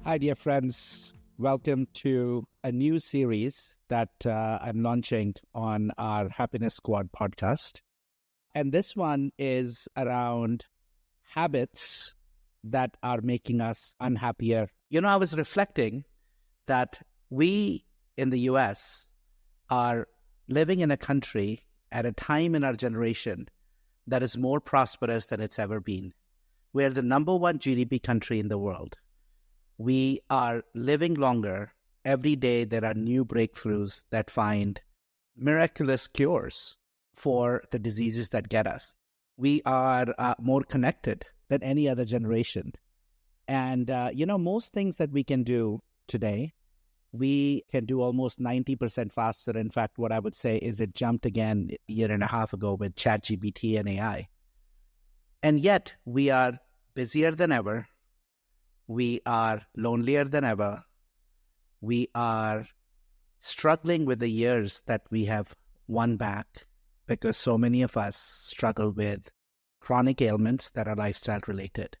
Hi, dear friends. Welcome to a new series that I'm launching on our Happiness Squad podcast. And this one is around habits that are making us unhappier. I was reflecting that we in the US are living in a country at a time in our generation that is more prosperous than it's ever been. We're the number one GDP country in the world. We are living longer. Every day there are new breakthroughs that find miraculous cures for the diseases that get us. We are more connected than any other generation. And, most things that we can do today, we can do almost 90% faster. In fact, what I would say is it jumped again a year and a half ago with ChatGPT and AI. And yet we are busier than ever. We are lonelier than ever. We are struggling with the years that we have won back because so many of us struggle with chronic ailments that are lifestyle related.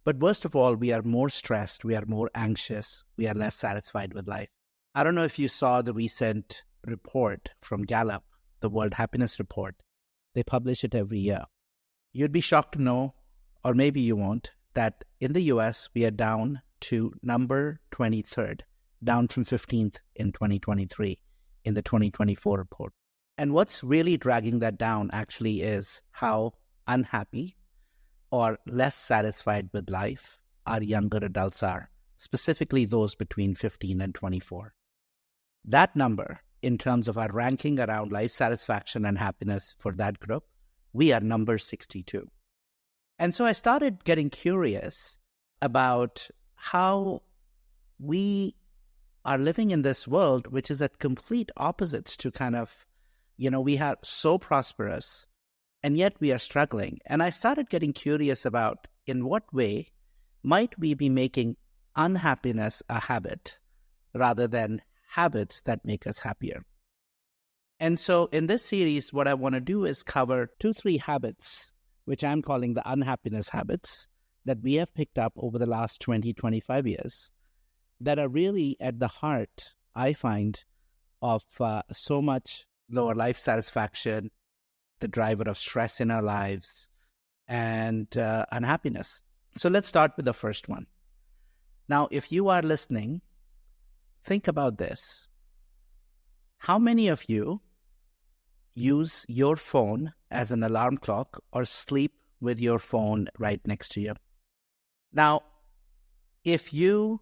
But worst of all, we are more stressed. We are more anxious. We are less satisfied with life. I don't know if you saw the recent report from Gallup, the World Happiness Report. They publish it every year. You'd be shocked to know, or maybe you won't, that in the US, we are down to number 23rd, down from 15th in 2023 in the 2024 report. And what's really dragging that down actually is how unhappy or less satisfied with life our younger adults are, specifically those between 15 and 24. That number, in terms of our ranking around life satisfaction and happiness for that group, we are number 62. And so I started getting curious about how we are living in this world, which is at complete opposites to we are so prosperous, and yet we are struggling. And I started getting curious about in what way might we be making unhappiness a habit rather than habits that make us happier. And so in this series, what I want to do is cover 2-3 habits which I'm calling the unhappiness habits that we have picked up over the last 20-25 years that are really at the heart, I find, of so much lower life satisfaction, the driver of stress in our lives, and unhappiness. So let's start with the first one. Now, if you are listening, think about this. How many of you use your phone as an alarm clock or sleep with your phone right next to you? Now, if you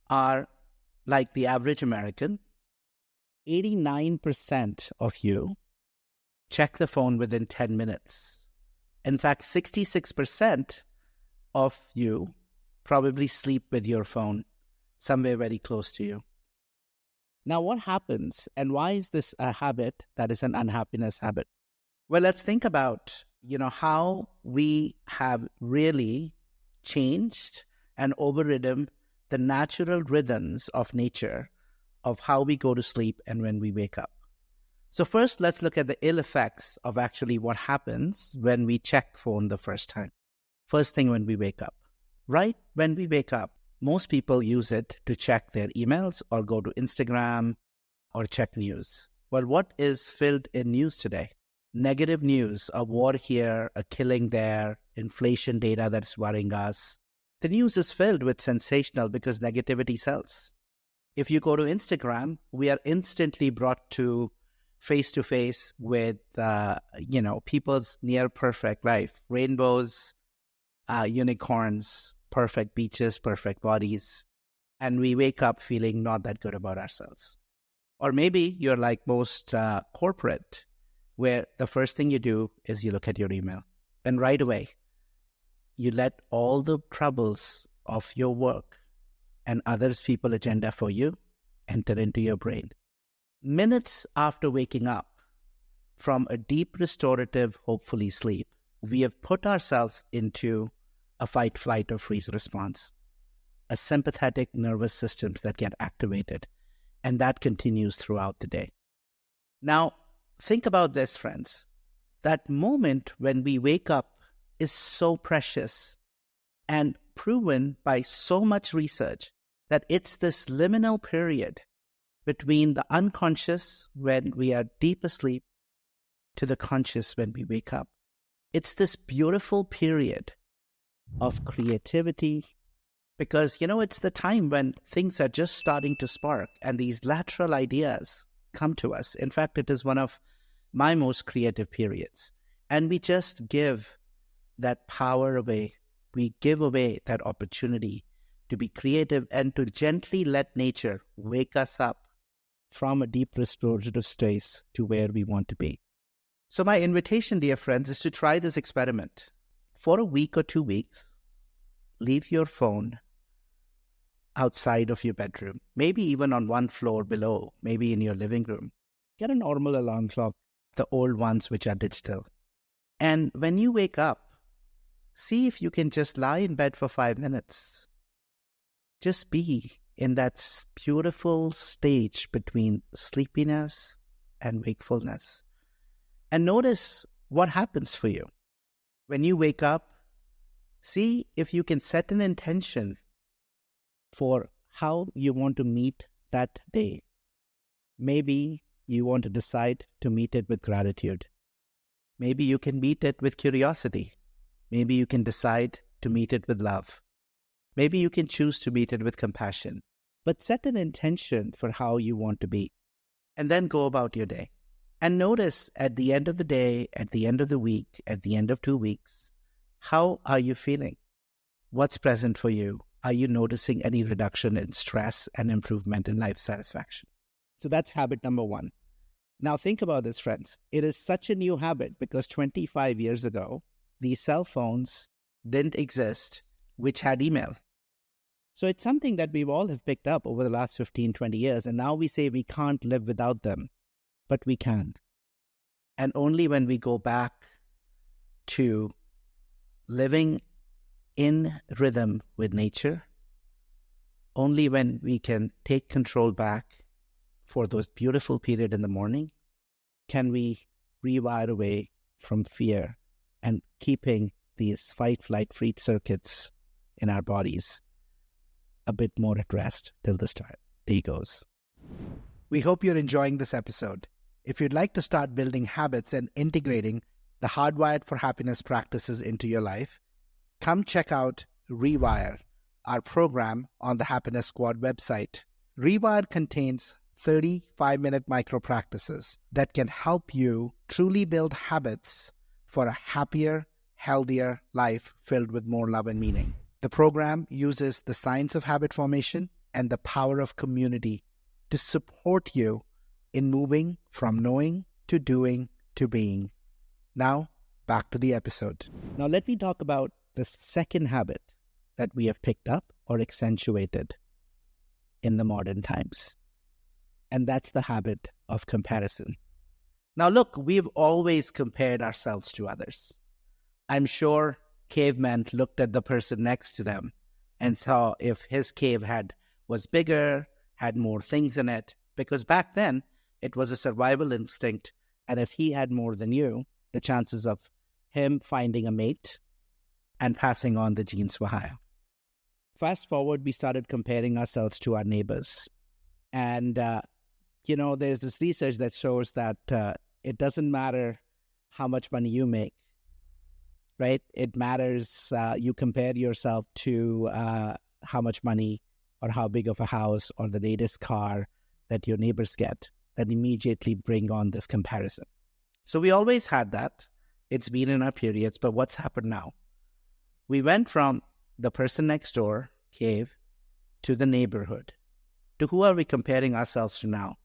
are like the average American, 89% of you check the phone within 10 minutes. In fact, 66% of you probably sleep with your phone somewhere very close to you. Now, what happens and why is this a habit that is an unhappiness habit? Well, let's think about, how we have really changed and overridden the natural rhythms of nature of how we go to sleep and when we wake up. So first, let's look at the ill effects of actually what happens when we check phone the first time. First thing when we wake up. Right when we wake up, most people use it to check their emails or go to Instagram or check news. Well, what is filled in news today? Negative news, a war here, a killing there, inflation data that's worrying us. The news is filled with sensational because negativity sells. If you go to Instagram, we are instantly brought to face with, people's near perfect life. Rainbows, unicorns, perfect beaches, perfect bodies, and we wake up feeling not that good about ourselves. Or maybe you're like most corporate, where the first thing you do is you look at your email, and right away, you let all the troubles of your work and others people's agenda for you enter into your brain. Minutes after waking up from a deep restorative, hopefully sleep, we have put ourselves into a fight, flight, or freeze response, a sympathetic nervous systems that get activated, and that continues throughout the day. Now, think about this, friends. That moment when we wake up is so precious. And proven by so much research that it's this liminal period between the unconscious when we are deep asleep to the conscious when we wake up. It's this beautiful period of creativity because, it's the time when things are just starting to spark and these lateral ideas come to us. In fact, it is one of my most creative periods. And we just give that power away. We give away that opportunity to be creative and to gently let nature wake us up from a deep restorative state to where we want to be. So my invitation, dear friends, is to try this experiment. For a week or 2 weeks, leave your phone outside of your bedroom, maybe even on one floor below, maybe in your living room. Get a normal alarm clock, the old ones which are digital. And when you wake up, see if you can just lie in bed for 5 minutes. Just be in that beautiful stage between sleepiness and wakefulness. And notice what happens for you. When you wake up, see if you can set an intention for how you want to meet that day. Maybe you want to decide to meet it with gratitude. Maybe you can meet it with curiosity. Maybe you can decide to meet it with love. Maybe you can choose to meet it with compassion. But set an intention for how you want to be. And then go about your day. And notice at the end of the day, at the end of the week, at the end of 2 weeks, how are you feeling? What's present for you? Are you noticing any reduction in stress and improvement in life satisfaction? So that's habit number 1. Now think about this, friends. It is such a new habit because 25 years ago, these cell phones didn't exist, which had email. So it's something that we've all have picked up over the last 15, 20 years. And now we say we can't live without them, but we can. And only when we go back to living in rhythm with nature, only when we can take control back for those beautiful periods in the morning, can we rewire away from fear and keeping these fight, flight, freeze circuits in our bodies a bit more at rest till this day goes. We hope you're enjoying this episode. If you'd like to start building habits and integrating the Hardwired for Happiness practices into your life, come check out Rewire, our program on the Happiness Squad website. Rewire contains 30 5-minute micro practices that can help you truly build habits for a happier, healthier life filled with more love and meaning. The program uses the science of habit formation and the power of community to support you in moving from knowing to doing to being. Now, back to the episode. Now, let me talk about the second habit that we have picked up or accentuated in the modern times. And that's the habit of comparison. Now, look, we've always compared ourselves to others. I'm sure cavemen looked at the person next to them and saw if his cave was bigger, had more things in it, because back then it was a survival instinct. And if he had more than you, the chances of him finding a mate and passing on the genes were higher. Fast forward, we started comparing ourselves to our neighbors. And, there's this research that shows that it doesn't matter how much money you make, right? It matters, you compare yourself to how much money or how big of a house or the latest car that your neighbors get, that immediately bring on this comparison. So we always had that. It's been in our periods, but what's happened now? We went from the person next door, cave, to the neighborhood. To who are we comparing ourselves to now?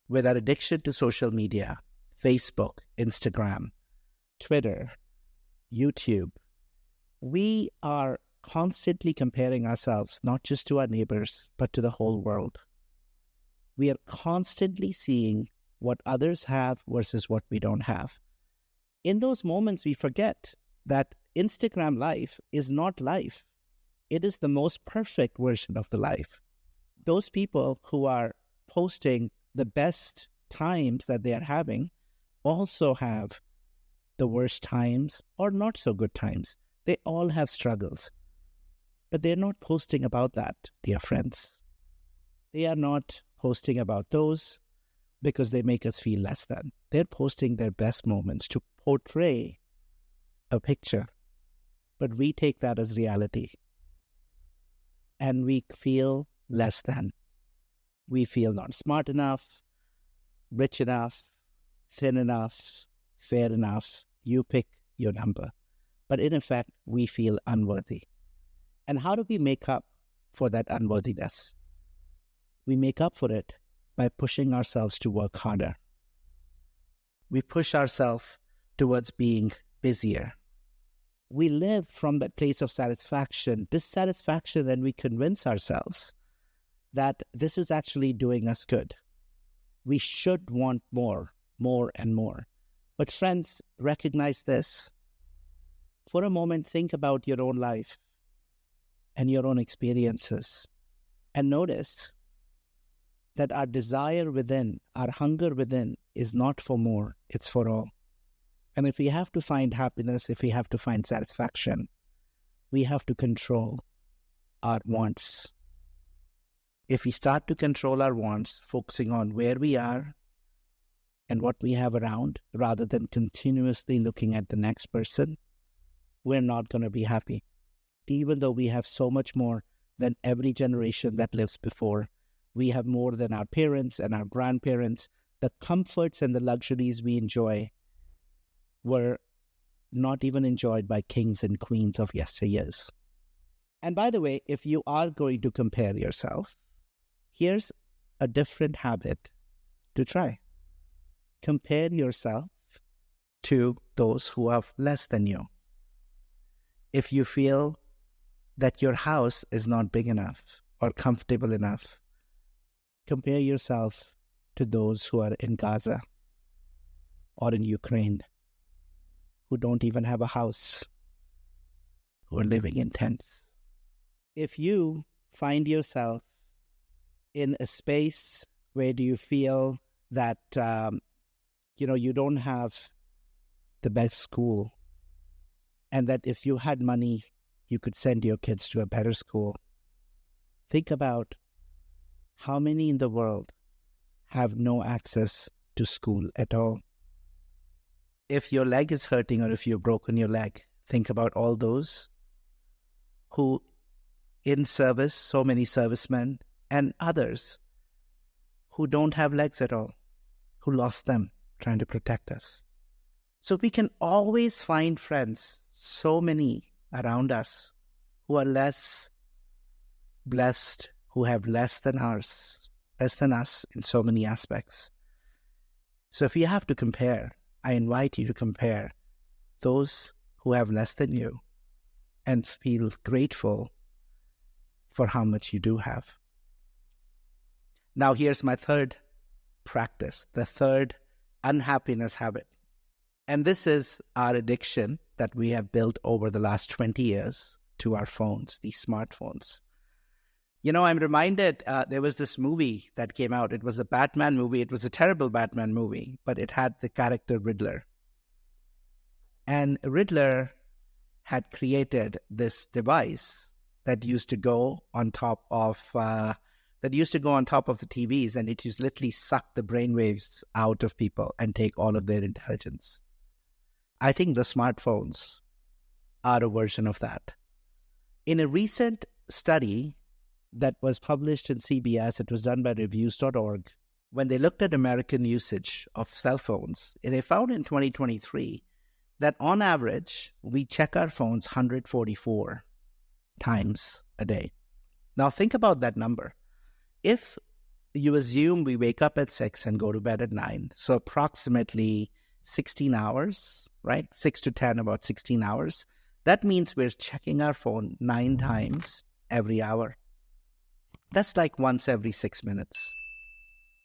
With our addiction to social media, Facebook, Instagram, Twitter, YouTube, we are constantly comparing ourselves not just to our neighbors, but to the whole world. We are constantly seeing what others have versus what we don't have. In those moments, we forget that Instagram life is not life. It is the most perfect version of the life. Those people who are posting the best times that they are having also have the worst times or not so good times. They all have struggles. But they're not posting about that, dear friends. They are not posting about those because they make us feel less than. They're posting their best moments to portray a picture. But we take that as reality. And we feel less than. We feel not smart enough, rich enough, thin enough, fair enough. You pick your number. But in effect, we feel unworthy. And how do we make up for that unworthiness? We make up for it by pushing ourselves to work harder. We push ourselves towards being busier. We live from that place of satisfaction, dissatisfaction, and we convince ourselves that this is actually doing us good. We should want more and more. But friends, recognize this. For a moment, think about your own life and your own experiences and notice that our desire within, our hunger within is not for more, it's for all. And if we have to find happiness, if we have to find satisfaction, we have to control our wants. If we start to control our wants, focusing on where we are and what we have around, rather than continuously looking at the next person, we're not going to be happy. Even though we have so much more than every generation that lives before, we have more than our parents and our grandparents. The comforts and the luxuries we enjoy were not even enjoyed by kings and queens of yesteryears. And by the way, if you are going to compare yourself, here's a different habit to try. Compare yourself to those who have less than you. If you feel that your house is not big enough or comfortable enough, compare yourself to those who are in Gaza or in Ukraine, who don't even have a house, who are living in tents. If you find yourself in a space where do you feel that you don't have the best school, and that if you had money, you could send your kids to a better school, think about how many in the world have no access to school at all. If your leg is hurting or if you've broken your leg, think about all those who in service, so many servicemen and others who don't have legs at all, who lost them trying to protect us. So we can always find friends, so many around us, who are less blessed, who have less than us in so many aspects. So if you have to compare, I invite you to compare those who have less than you and feel grateful for how much you do have. Now here's my third practice, the third unhappiness habit. And this is our addiction that we have built over the last 20 years to our phones, these smartphones. I'm reminded there was this movie that came out. It was a Batman movie. It was a terrible Batman movie, but it had the character Riddler. And Riddler had created this device that used to go on top of the TVs, and it used to literally suck the brainwaves out of people and take all of their intelligence. I think the smartphones are a version of that. In a recent study that was published in CBS, it was done by reviews.org, when they looked at American usage of cell phones, they found in 2023 that on average, we check our phones 144 times a day. Now think about that number. If you assume we wake up at 6 and go to bed at 9, so approximately 16 hours, right? 6 to 10, about 16 hours. That means we're checking our phone 9 times every hour. That's like once every 6 minutes.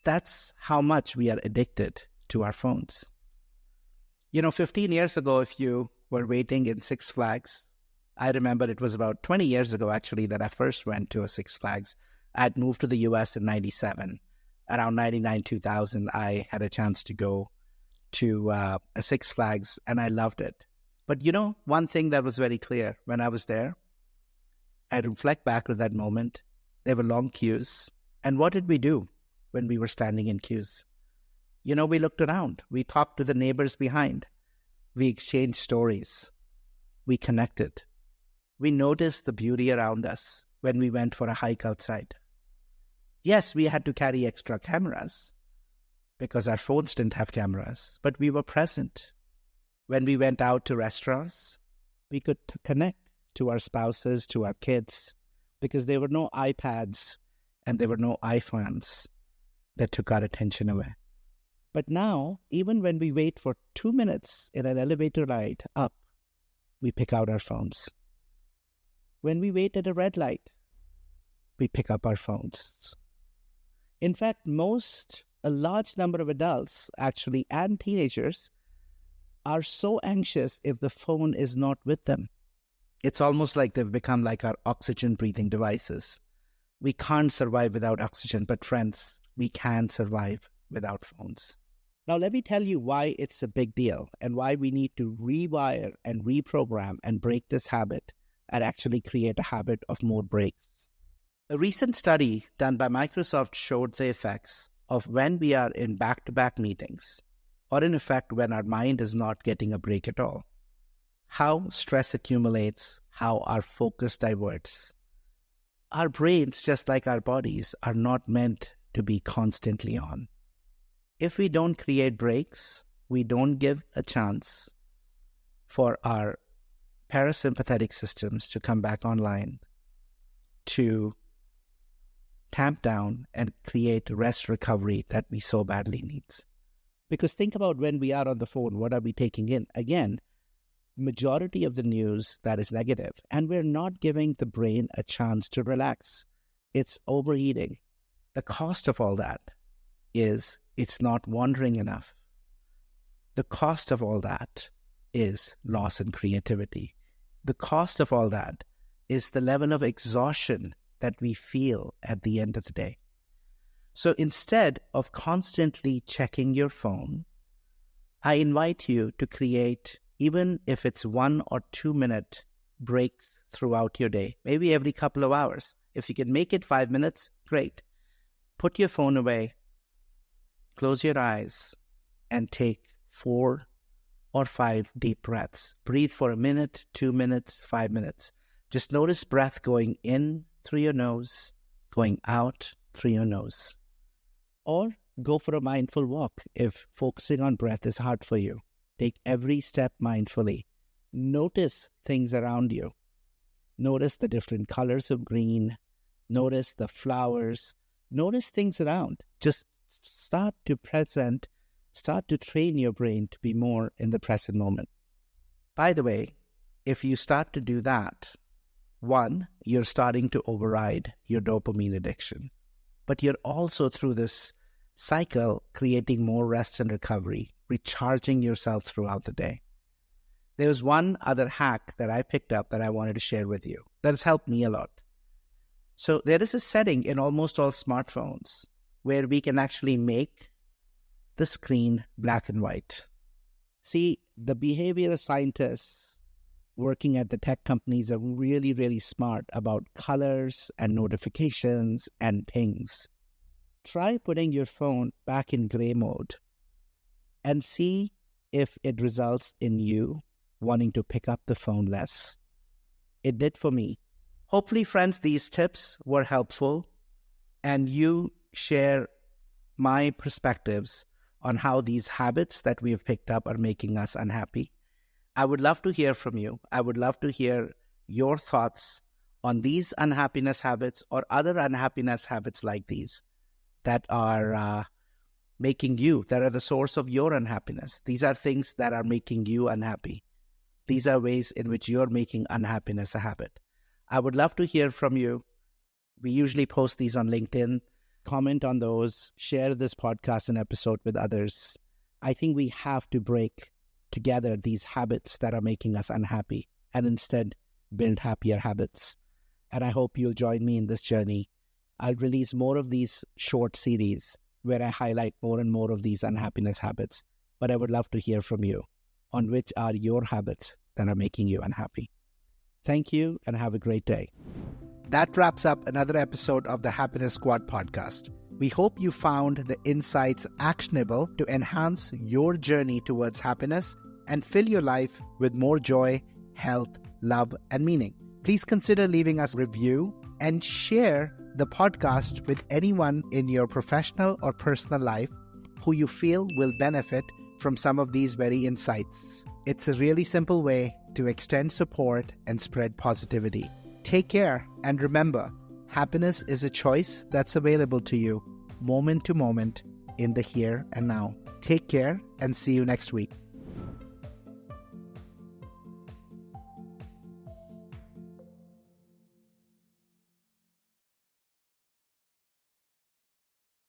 That's how much we are addicted to our phones. 15 years ago, if you were waiting in Six Flags, I remember it was about 20 years ago, actually, that I first went to a Six Flags. I had moved to the US in 97. Around 99, 2000, I had a chance to go to a Six Flags, and I loved it. But one thing that was very clear when I was there, I reflect back to that moment. There were long queues. And what did we do when we were standing in queues? We looked around. We talked to the neighbors behind. We exchanged stories. We connected. We noticed the beauty around us when we went for a hike outside. Yes, we had to carry extra cameras because our phones didn't have cameras, but we were present. When we went out to restaurants, we could connect to our spouses, to our kids, because there were no iPads and there were no iPhones that took our attention away. But now, even when we wait for 2 minutes in an elevator ride up, we pick out our phones. When we wait at a red light, we pick up our phones. In fact, a large number of adults, actually, and teenagers, are so anxious if the phone is not with them. It's almost like they've become like our oxygen-breathing devices. We can't survive without oxygen, but friends, we can survive without phones. Now, let me tell you why it's a big deal and why we need to rewire and reprogram and break this habit and actually create a habit of more breaks. A recent study done by Microsoft showed the effects of when we are in back-to-back meetings, or in effect when our mind is not getting a break at all. How stress accumulates, how our focus diverts. Our brains, just like our bodies, are not meant to be constantly on. If we don't create breaks, we don't give a chance for our parasympathetic systems to come back online, to tamp down and create rest recovery that we so badly need. Because think about when we are on the phone, what are we taking in? Again, majority of the news that is negative, and we're not giving the brain a chance to relax. It's overeating. The cost of all that is it's not wandering enough. The cost of all that is loss in creativity. The cost of all that is the level of exhaustion that we feel at the end of the day. So instead of constantly checking your phone, I invite you to create, even if it's 1 or 2 minute breaks throughout your day, maybe every couple of hours. If you can make it 5 minutes, great. Put your phone away, close your eyes, and take 4 or 5 deep breaths. Breathe for a minute, 2 minutes, 5 minutes. Just notice breath going in through your nose, going out through your nose. Or go for a mindful walk if focusing on breath is hard for you. Take every step mindfully. Notice things around you. Notice the different colors of green. Notice the flowers. Notice things around. Just start to train your brain to be more in the present moment. By the way, if you start to do that, 1, you're starting to override your dopamine addiction. But you're also, through this cycle, creating more rest and recovery, recharging yourself throughout the day. There's one other hack that I picked up that I wanted to share with you that has helped me a lot. So there is a setting in almost all smartphones where we can actually make the screen black and white. See, the behavioral scientists working at the tech companies are really, really smart about colors and notifications and pings. Try putting your phone back in gray mode and see if it results in you wanting to pick up the phone less. It did for me. Hopefully, friends, these tips were helpful and you share my perspectives on how these habits that we have picked up are making us unhappy. I would love to hear from you. I would love to hear your thoughts on these unhappiness habits or other unhappiness habits like these that are that are the source of your unhappiness. These are things that are making you unhappy. These are ways in which you're making unhappiness a habit. I would love to hear from you. We usually post these on LinkedIn. Comment on those. Share this podcast and episode with others. I think we have to break together these habits that are making us unhappy and instead build happier habits. And I hope you'll join me in this journey. I'll release more of these short series where I highlight more and more of these unhappiness habits. But I would love to hear from you on which are your habits that are making you unhappy. Thank you and have a great day. That wraps up another episode of the Happiness Squad podcast. We hope you found the insights actionable to enhance your journey towards happiness and fill your life with more joy, health, love, and meaning. Please consider leaving us a review and share the podcast with anyone in your professional or personal life who you feel will benefit from some of these very insights. It's a really simple way to extend support and spread positivity. Take care, and remember, happiness is a choice that's available to you moment to moment in the here and now. Take care and see you next week.